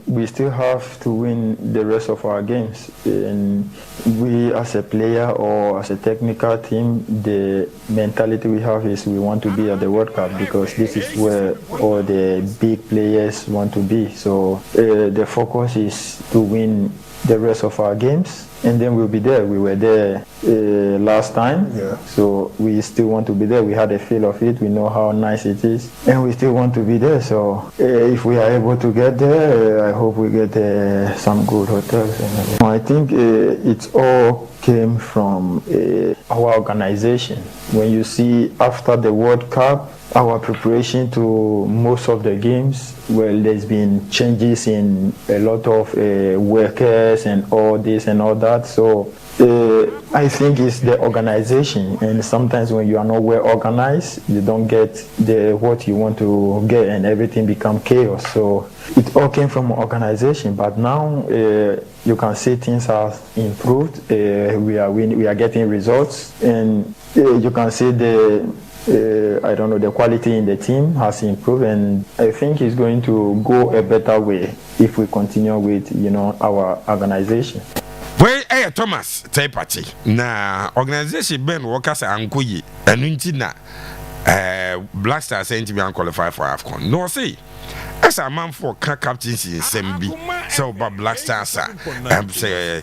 we still have to win the rest of our games. And we as a player or as a technical team, the mentality we have is we want to be at the World Cup because this is where all the big players want to be. So the focus is to win the rest of our games, and then we'll be there. We were there last time, so we still want to be there. We had a feel of it. We know how nice it is, and we still want to be there. So if we are able to get there, I hope we get some good hotels. I think it all came from our organization. When you see after the World Cup, our preparation to most of the games, well, there's been changes in a lot of workers and all this and all that. So I think it's the organization, and sometimes when you are not well organized, you don't get what you want to get, and everything become chaos. So it all came from organization, but now you can see things have improved. We are getting results, and you can see the quality in the team has improved, and I think it's going to go a better way if we continue with, our organization. Well, Thomas, say party. Na organization Ben workers anko yi. Enu nti na Black Stars sent me qualify for AFCON. No say. As a man for captaincy in SMB, so about Black Stars, say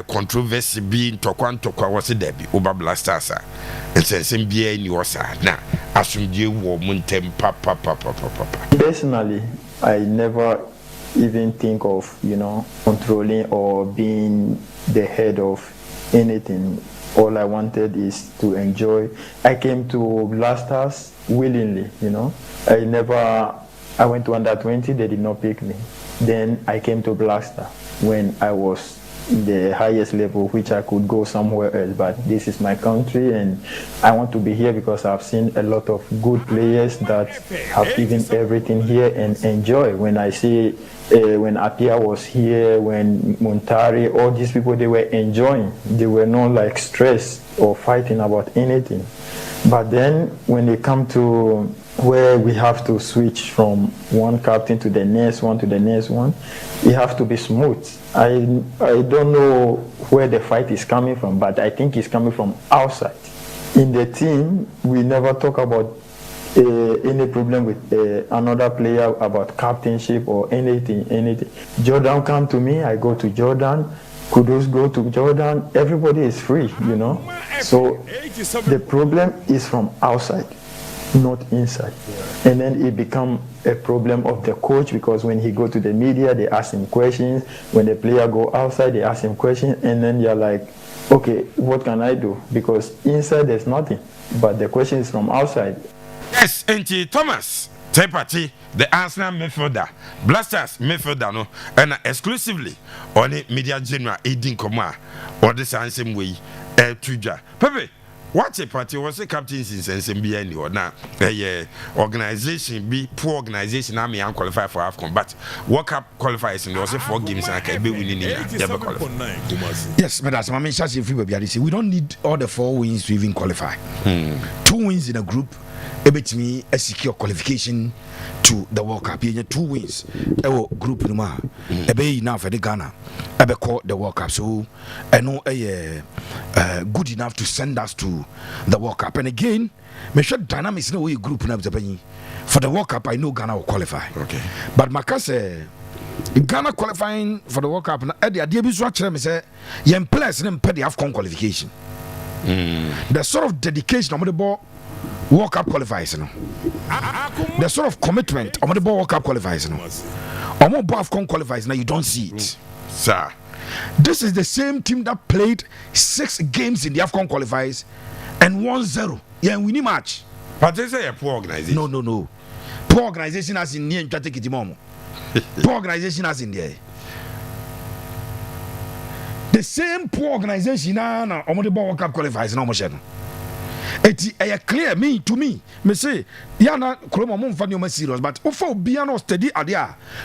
controversy being tokwa was a debut over Black Stars, and say SMB in your side. Now, assume you woman papa. Personally, I never even think of controlling or being the head of anything. All I wanted is to enjoy. I came to Black Stars willingly. I went to under 20, they did not pick me. Then I came to Black Star when I was the highest level, which I could go somewhere else. But this is my country, and I want to be here because I've seen a lot of good players that have given everything here and enjoy. When I see when Apia was here, when Montari, all these people, they were enjoying. They were not like stressed or fighting about anything. But then when they come to where we have to switch from one captain to the next one, it has to be smooth. I don't know where the fight is coming from, but I think it's coming from outside. In the team, we never talk about any problem with another player about captainship or anything. Jordan come to me, I go to Jordan. Kudus go to Jordan. Everybody is free, So the problem is from outside, not inside. And then it become a problem of the coach, because when he go to the media, they ask him questions. When the player go outside, they ask him questions, and then you're like, okay, what can I do? Because inside there's nothing, but the question is from outside. Yes, and Thomas, Tepati, the Arsenal midfielder, Blasters midfielder, no, and exclusively on the media general aiding Koma or the same way, Tuja. Pepe, what a party was a captain since SMB or now, organization be poor organization. I mean, qualify for AFCON, but World Cup qualifiers and also 4 games and I can be winning never qualify. Yes, but as I mentioned, we don't need all the 4 wins to even qualify. 2 wins in a group. Me a secure qualification to the World Cup. 2 wins. Group number. Now for the Ghana. Call the World Cup. So I know good enough to send us to the World Cup. And again, make sure dynamics no way group for the World Cup. I know Ghana will qualify. Okay. But Makase Ghana qualifying for the World Cup. The idea is what I say. Young players them pay the AFCON qualification. The sort of dedication on the ball. World Cup qualifiers, the sort of commitment on the World Cup qualifiers, or more AFCON qualifiers. Now you don't see it, sir. This is the same team that played 6 games in the AFCON qualifiers and 1-0. Yeah, winning match. But they say a poor organization. No. Poor organization as in near and take it more. Poor organization as in there. The same poor organization now on the World Cup qualifiers. No more. It is clear to me. Me say, yana koloma mo mfa no serious, but ofa obia no steady ade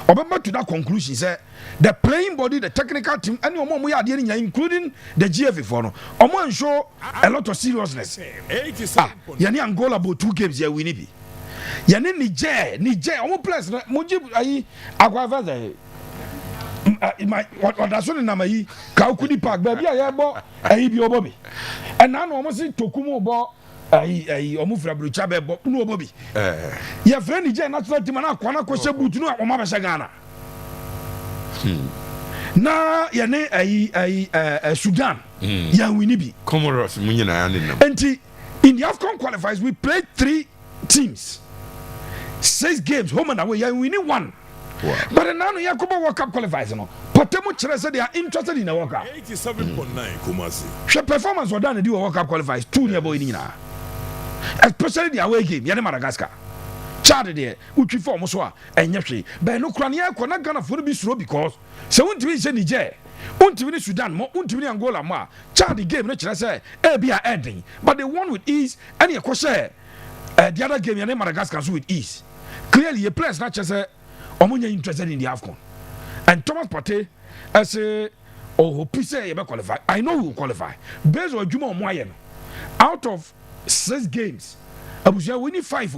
obemba to that conclusion say the playing body, the technical team, any omo mo ya ade nya including the GFA for no. Omo show a lot of seriousness. Yani Angola about 2 games here we need be. Yani Niger, omo players mo give ayi agwava what that's one na yi ka ukudi park baby ya bo ayi bi obobi and now no say tokumo bo ayi omufra brucha be bo no obobi ya friend je national team na akwana ko she boot no akoma be Ghana na ya ne ayi Sudan ya wini bi Comoros munyina ya ne nam enti in the AFCON qualifiers we played 3 teams 6 games home and away ya wini 1. Wow. But now you come World Cup qualifiers no. Potemo chere say they are interested in the World Cup. 87.9 Kumasi. She performance was done in the World Cup qualifiers 2 near boy ni na. Especially the away game, ya Madagascar. Chad there, uchi form so a enye hwe. But no kra na na Ghana for be slow because so won't be say Niger, won't be Sudan, mo won't be Angola ma. Chad the game no chere say e bia ending. But they won with ease and you share the other game ya Madagascar so with ease. Clearly a players not just omunya interested in the AFCON. And Thomas Partey as a hope say you qualify. I know we will qualify. Based on Juma Moyen, out of 6 games, Abuja winning 5.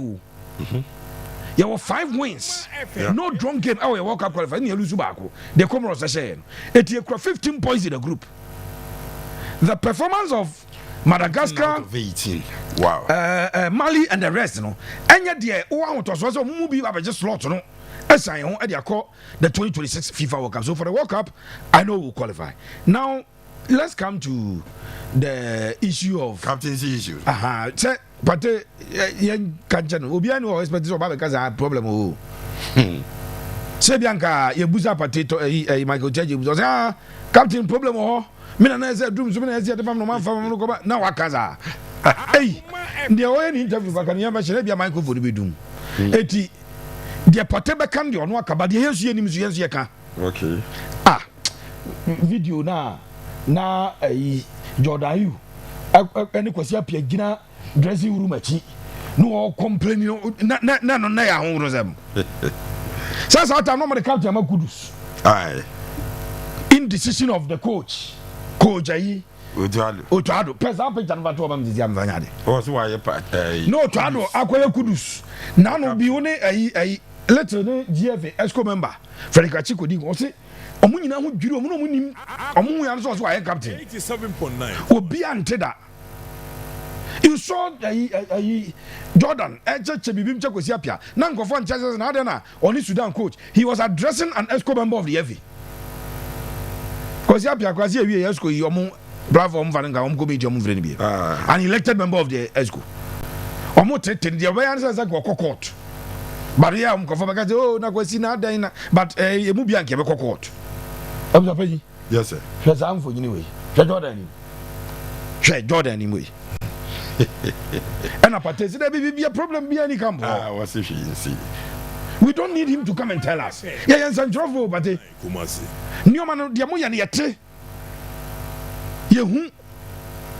You have 5 wins. Yeah. No drawn game. Our World Cup qualify. You lose back. The Comoros are saying it you 15 points in the group. The performance of Madagascar, out of 18. Wow. Mali and the rest, you know. And yet, the one was also movie just slot, you know. As I know, the 2026 FIFA World Cup. So for the World Cup, I know we'll qualify. Now, let's come to the issue of captaincy issue. But young Kanchan, Obiano always but this because I have problem. Say Bianca, you buza potato, Michael Judge was captain problem or Mina said rooms when I said the family from now Wakaza. Hey, the only interview I can never be a Michael for the bedroom. 80 the Partey can do on Waka, but here's your name is Yaka. Okay. Video na Jordan you. Any question up here, Gina dressing room at no complaining. No, ya home them. Says out I'm not the captain of Kudus. Aye. Indecision of the coach. Coach Ayi. Otuado. Press up and Vatuam is Yam Vanade. Also, why a no, Tuado, Aqua Kudus. None will be only a letter GFA ESCO member. Frederica Chico Digo say, Omunina who drew Omunim, Omuyan was why captain. 87.9 will be anteda. You saw Jordan, Bibim Chakosiapia, Nanko Fan Chazas and Adana, only Sudan coach. He was addressing an ESCO member of the FA. Kosiapia, Kwasia, ESCO, Yomu, Bravo, Vananga, Committee, an elected member of the ESCO. Omote, the awareness like a court. But yeah, I'm confirmed. Oh, na kwesina dina. But mu bi anke be court. Abuja yes sir. Hweza am for anyway. Jordan anyway. And Partey say there be a problem be any camp. What's if you see? We don't need him to come and tell us. Yeah, Sanjrofo Partey. Kumasi. Nioma no dia mo ya ne yete. Yehu.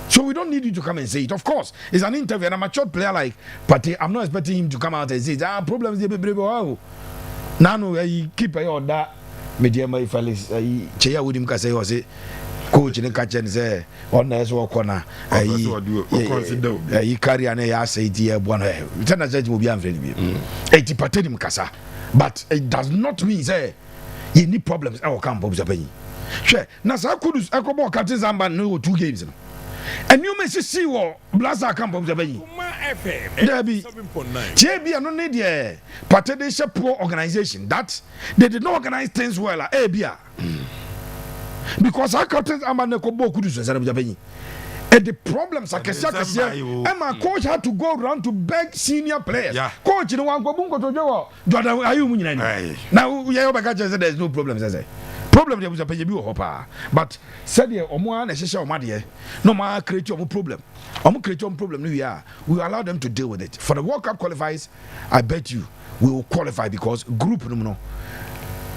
So we don't need you to come and say it. Of course, it's an interview and a mature player like Partey. I'm not expecting him to come out and say, problems they be wow. Now I keep a order. Media my fellas, Cheya with him can say, was it coach in the catch and say, on the S corner. He carry an air say, dear one. Lieutenant Judge will be unfriendly. 80 Partey him Casa. But it does not mean say, you need problems. Our camp of Japan. Sure. Now, I could Echo Captain Zamba no 2 games. And you may see what Blaza camp of the Bay. There be JB and no need here. Partey they show poor organization that they did not organize things well. Abia because our captains are man kobo kudu so Bay. And the problems are and my coach had to go around to beg senior players. Yeah. Coach, you know, one go bungo to Joe. Jordan, are you now? There's no problems. I say. Problem there was a pay hopper, but said the Omoan essential money. No more create your problem. Create your problem. We allow them to deal with it. For the World Cup qualifiers, I bet you we will qualify because group no.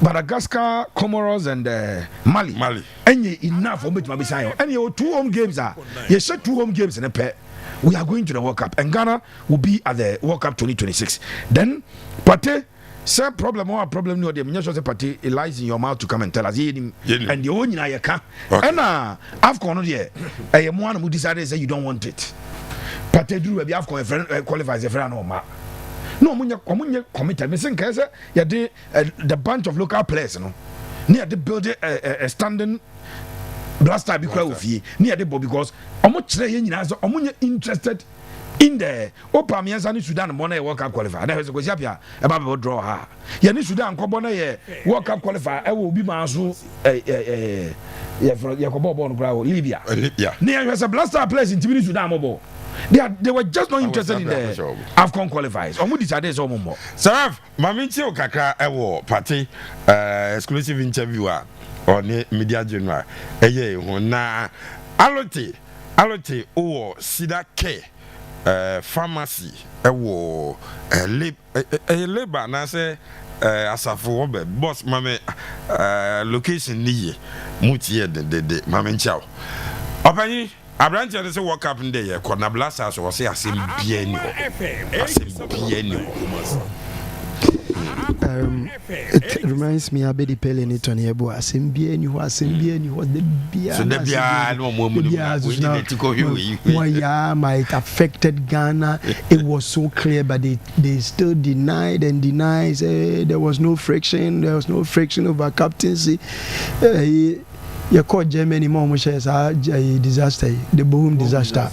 Madagascar, Comoros, and Mali. And enough for me to be signed. And your 2 home games are. You said 2 home games in a pair. We are going to the World Cup, and Ghana will be at the World Cup 2026. Then Partey. Same problem or problem no dem nyesho say Partey lies in your mouth to come and tell us and the only na yeka and AFCON no there mo an mu decide say you don't want it Partey duru be AFCON qualifies a friend no ma no omunye committed me say say ya the bunch of local players no near the building a standing blaster be quite with ye near the board because almost interested in the Opamians and Sudan Mona World Cup qualifier. There is a Gozapia about draw her. Yani Sudan Cobona World Cup qualifier. I will be Masu Yacobo Grau, Libya. Near as a blaster place in Timini Sudan Mobile. They were just not interested in the AFCON qualifiers. Or decided so more. Saraf, Maminchi Okaka Ewo Partey exclusive interviewer on Media General. Na Alote or Sida K. Pharmacy ewo labor na say asafo obe boss mame location niye mutie de mame nchao opani abranche de say work up nde ye corner blaster so say asem bia ni it reminds me of the Pele ni Tony Ebo asembie ni ho the bia so the bia no more might affected Ghana. It was so clear, but they still denied there was no friction over captaincy. You call Germany more shares a disaster, the boom disaster.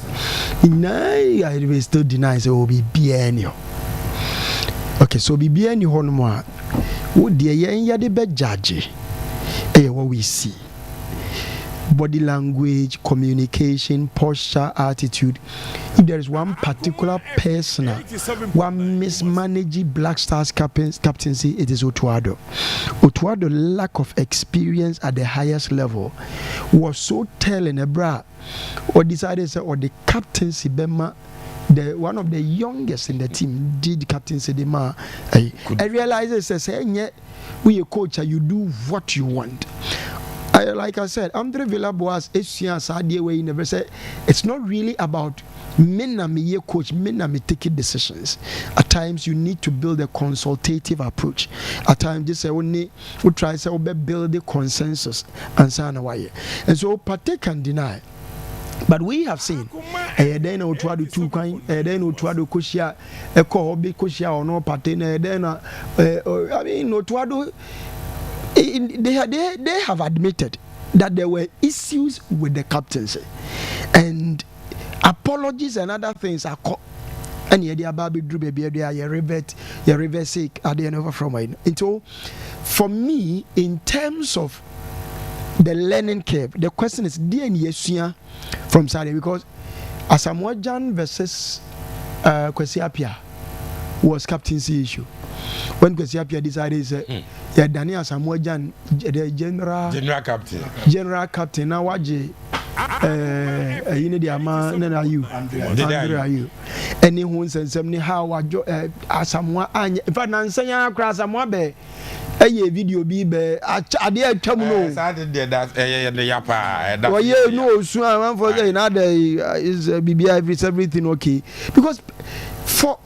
I still deny it will be biennial. Okay, so bibiani honmo wo de yen ya de be judge what we see. Body language, communication, posture, attitude. If there is one particular person, one mismanaging Black Stars captaincy, it is Otuado. Otuado's lack of experience at the highest level was so telling or decided or the captaincy Bema. One of the youngest in the team did captain Sedema. I realize we a coach, you do what you want. Like I said, Andre Villaboas never said it's not really about me coach, me taking decisions. At times you need to build a consultative approach. At times just say we try to build the consensus and so on. And so Partey can deny. But we have seen then Otuado two kind, then Otuado Koshia, a Kobe Koshia or no Partey, then I mean Otuado, they have admitted that there were issues with the captaincy, and apologies and other things are and yeah, the Baby Drew baby, your revert sick at the end of from mine. And so for me, in terms of the learning curve, the question is DNA from Saturday, because Asamoah Gyan versus Kwesi Appiah was captaincy issue. When Kwesi Appiah decided yeah, Daniel Asamoah Gyan the general captain now waje you know the ama na you any who sense me how Asamoah anya in fact nansanya akra Asamoah be a video be ade atwam no no so I for say now is BBI everything okay, because for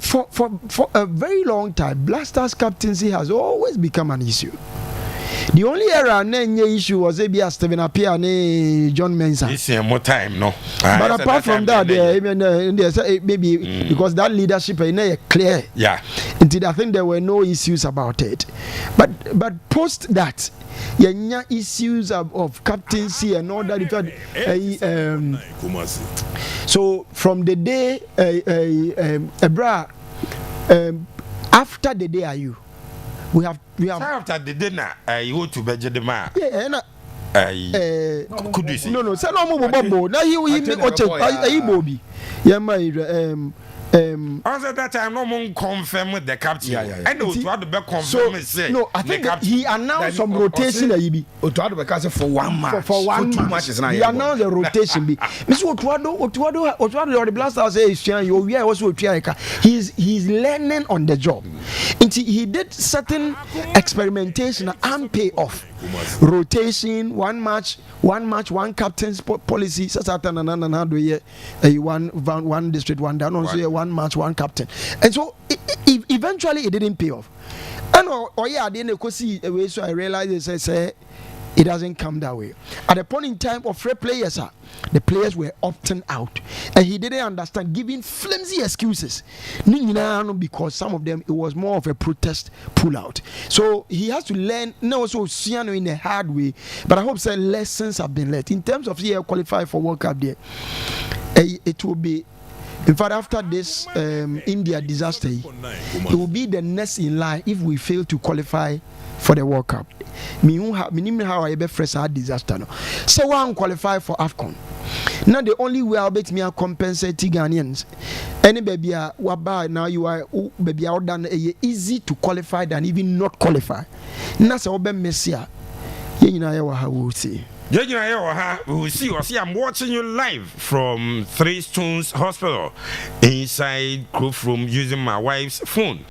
a very long time Black Stars captaincy has always become an issue. The only error issue was maybe Stephen Appiah and John Mensah. This more time, no. But apart from that, maybe because that leadership is clear. Yeah. Until I think there were no issues about it. But post that, issues of captaincy and all that. So from the day, after the day, are you? We have after the dinner you go to bed the man could you see no say no mo bobo na you oche bobi yeah my also that time no one confirm with the captain and Otuado be confirm say no I think he announced some rotation Otuado be for 1 match for 2 matches now he announced the rotation be Mr. Otuado the Black Stars say you we also he's learning on the job until he did certain experimentation and pay off rotation one match one captain's policy one district one down also one match one captain, and so eventually it didn't pay off. And I realized say It doesn't come that way. At the point in time of free players, the players were opting out, and he didn't understand, giving flimsy excuses. Because some of them, it was more of a protest pullout. So he has to learn, also in a hard way. But I hope some lessons have been learned in terms of qualify for World Cup there. It will be. In fact, after this India disaster, it will be the next in line if we fail to qualify for the World Cup. How I be fresh disaster. So one qualify for AFCON. Now the only way I'll bet me a compensate Ghanaians. Any baby now you are baby out than easy to qualify than even not qualify. Nasa obe Messia. How will see. We will see. I'm watching you live from Three Stones Hospital inside group room using my wife's phone.